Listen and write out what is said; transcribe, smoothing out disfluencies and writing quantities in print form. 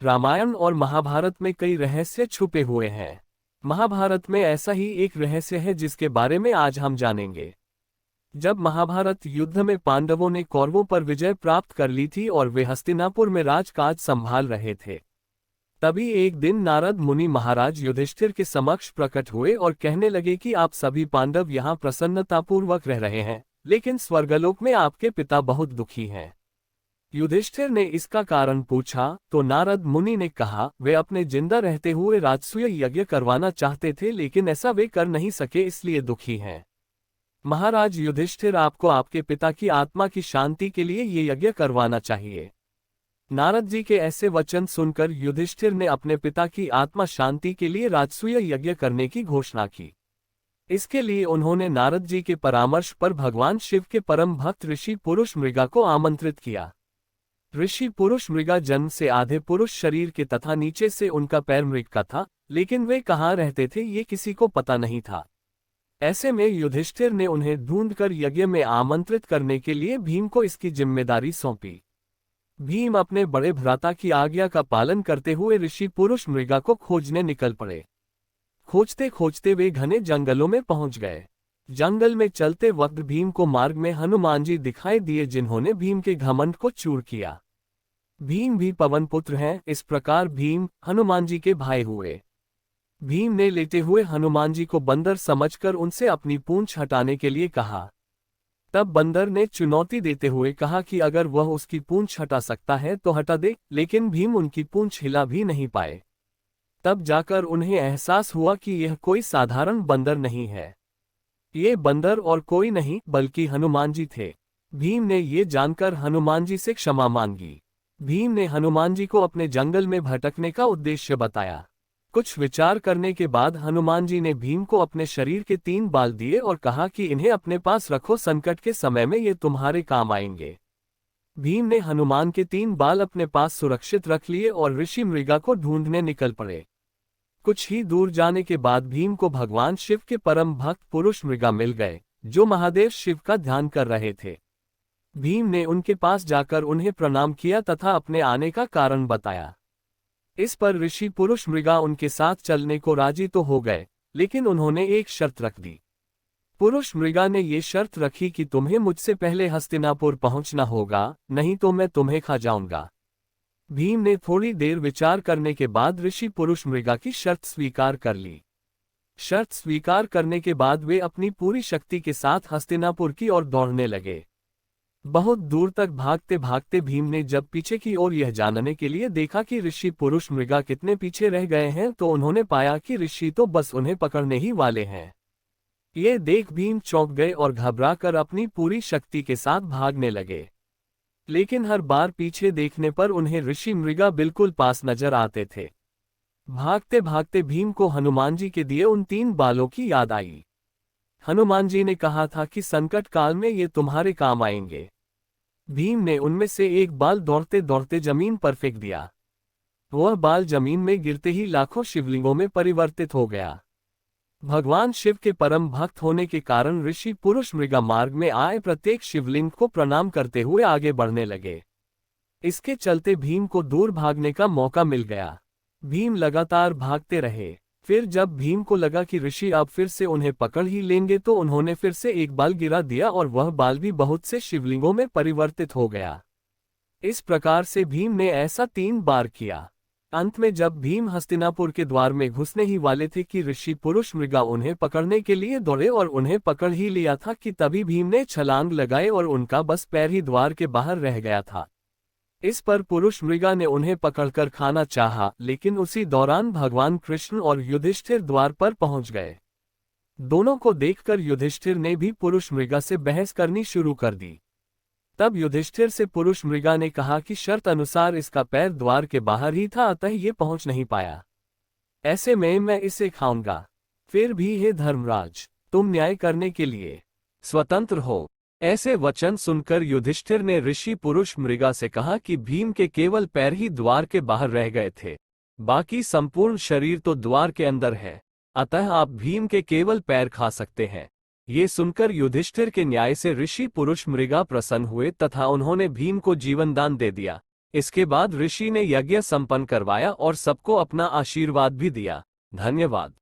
रामायण और महाभारत में कई रहस्य छुपे हुए हैं। महाभारत में ऐसा ही एक रहस्य है जिसके बारे में आज हम जानेंगे। जब महाभारत युद्ध में पांडवों ने कौरवों पर विजय प्राप्त कर ली थी और वे हस्तिनापुर में राजकाज संभाल रहे थे, तभी एक दिन नारद मुनि महाराज युधिष्ठिर के समक्ष प्रकट हुए और कहने लगे कि आप सभी पांडव यहाँ प्रसन्नतापूर्वक रह रहे हैं, लेकिन स्वर्गलोक में आपके पिता बहुत दुखी हैं। युधिष्ठिर ने इसका कारण पूछा तो नारद मुनि ने कहा, वे अपने जिंदा रहते हुए राजसूय यज्ञ करवाना चाहते थे, लेकिन ऐसा वे कर नहीं सके, इसलिए दुखी हैं। महाराज युधिष्ठिर, आपको आपके पिता की आत्मा की शांति के लिए ये यज्ञ करवाना चाहिए। नारद जी के ऐसे वचन सुनकर युधिष्ठिर ने अपने पिता की आत्मा शांति के लिए राजसूय यज्ञ करने की घोषणा की। इसके लिए उन्होंने नारद जी के परामर्श पर भगवान शिव के परम भक्त ऋषि पुरुष मृगा को आमंत्रित किया। ऋषि पुरुष मृगा जन्म से आधे पुरुष शरीर के तथा नीचे से उनका पैर मृग का था, लेकिन वे कहाँ रहते थे ये किसी को पता नहीं था। ऐसे में युधिष्ठिर ने उन्हें ढूंढकर यज्ञ में आमंत्रित करने के लिए भीम को इसकी जिम्मेदारी सौंपी। भीम अपने बड़े भ्राता की आज्ञा का पालन करते हुए ऋषि पुरुष मृगा को खोजने निकल पड़े। खोजते खोजते वे घने जंगलों में पहुंच गए। जंगल में चलते वक्त भीम को मार्ग में हनुमान जी दिखाई दिए, जिन्होंने भीम के घमंड को चूर किया। भीम भी पवन पुत्र हैं, इस प्रकार भीम हनुमान जी के भाई हुए। भीम ने लेटे हुए हनुमान जी को बंदर समझकर उनसे अपनी पूंछ हटाने के लिए कहा। तब बंदर ने चुनौती देते हुए कहा कि अगर वह उसकी पूंछ हटा सकता है तो हटा दे, लेकिन भीम उनकी पूंछ हिला भी नहीं पाए। तब जाकर उन्हें एहसास हुआ कि यह कोई साधारण बंदर नहीं है, ये बंदर और कोई नहीं बल्कि हनुमान जी थे। भीम ने ये जानकर हनुमान जी से क्षमा मांगी। भीम ने हनुमान जी को अपने जंगल में भटकने का उद्देश्य बताया। कुछ विचार करने के बाद हनुमान जी ने भीम को अपने शरीर के 3 बाल दिए और कहा कि इन्हें अपने पास रखो, संकट के समय में ये तुम्हारे काम आएंगे। भीम ने हनुमान के 3 बाल अपने पास सुरक्षित रख लिए और ऋषि मृगा को ढूंढने निकल पड़े। कुछ ही दूर जाने के बाद भीम को भगवान शिव के परम भक्त पुरुष मृगा मिल गए, जो महादेव शिव का ध्यान कर रहे थे। भीम ने उनके पास जाकर उन्हें प्रणाम किया तथा अपने आने का कारण बताया। इस पर ऋषि पुरुष मृगा उनके साथ चलने को राजी तो हो गए, लेकिन उन्होंने एक शर्त रख दी। पुरुष मृगा ने ये शर्त रखी कि तुम्हें मुझसे पहले हस्तिनापुर पहुंचना होगा, नहीं तो मैं तुम्हें खा जाऊंगा। भीम ने थोड़ी देर विचार करने के बाद ऋषि पुरुष मृगा की शर्त स्वीकार कर ली। शर्त स्वीकार करने के बाद वे अपनी पूरी शक्ति के साथ हस्तिनापुर की ओर दौड़ने लगे। बहुत दूर तक भागते भागते भीम ने जब पीछे की ओर यह जानने के लिए देखा कि ऋषि पुरुष मृगा कितने पीछे रह गए हैं, तो उन्होंने पाया कि ऋषि तो बस उन्हें पकड़ने ही वाले हैं। ये देख भीम चौंक गए और घबराकर अपनी पूरी शक्ति के साथ भागने लगे, लेकिन हर बार पीछे देखने पर उन्हें ऋषि मृगा बिल्कुल पास नजर आते थे। भागते भागते भीम को हनुमान जी के दिए उन 3 बालों की याद आई। हनुमान जी ने कहा था कि संकट काल में ये तुम्हारे काम आएंगे। भीम ने उनमें से एक बाल दौड़ते दौड़ते जमीन पर फेंक दिया। वह बाल जमीन में गिरते ही लाखों शिवलिंगों में परिवर्तित हो गया। भगवान शिव के परम भक्त होने के कारण ऋषि पुरुष मृगा मार्ग में आए प्रत्येक शिवलिंग को प्रणाम करते हुए आगे बढ़ने लगे। इसके चलते भीम को दूर भागने का मौका मिल गया। भीम लगातार भागते रहे। फिर जब भीम को लगा कि ऋषि अब फिर से उन्हें पकड़ ही लेंगे, तो उन्होंने फिर से एक बाल गिरा दिया और वह बाल भी बहुत से शिवलिंगों में परिवर्तित हो गया। इस प्रकार से भीम ने ऐसा 3 बार किया। अंत में जब भीम हस्तिनापुर के द्वार में घुसने ही वाले थे कि ऋषि पुरुष मृगा उन्हें पकड़ने के लिए दौड़े और उन्हें पकड़ ही लिया था कि तभी भीम ने छलांग लगाए और उनका बस पैर ही द्वार के बाहर रह गया था। इस पर पुरुष मृगा ने उन्हें पकड़कर खाना चाहा, लेकिन उसी दौरान भगवान कृष्ण और युधिष्ठिर द्वार पर पहुंच गए। दोनों को देखकर युधिष्ठिर ने भी पुरुष मृगा से बहस करनी शुरू कर दी। तब युधिष्ठिर से पुरुष मृगा ने कहा कि शर्त अनुसार इसका पैर द्वार के बाहर ही था, अतः ये पहुंच नहीं पाया। ऐसे में मैं इसे खाऊंगा। फिर भी हे धर्मराज, तुम न्याय करने के लिए स्वतंत्र हो। ऐसे वचन सुनकर युधिष्ठिर ने ऋषि पुरुष मृगा से कहा कि भीम के केवल पैर ही द्वार के बाहर रह गए थे, बाकी संपूर्ण शरीर तो द्वार के अंदर है, अतः आप भीम के केवल पैर खा सकते हैं। ये सुनकर युधिष्ठिर के न्याय से ऋषि पुरुष मृगा प्रसन्न हुए तथा उन्होंने भीम को जीवनदान दे दिया। इसके बाद ऋषि ने यज्ञ संपन्न करवाया और सबको अपना आशीर्वाद भी दिया। धन्यवाद।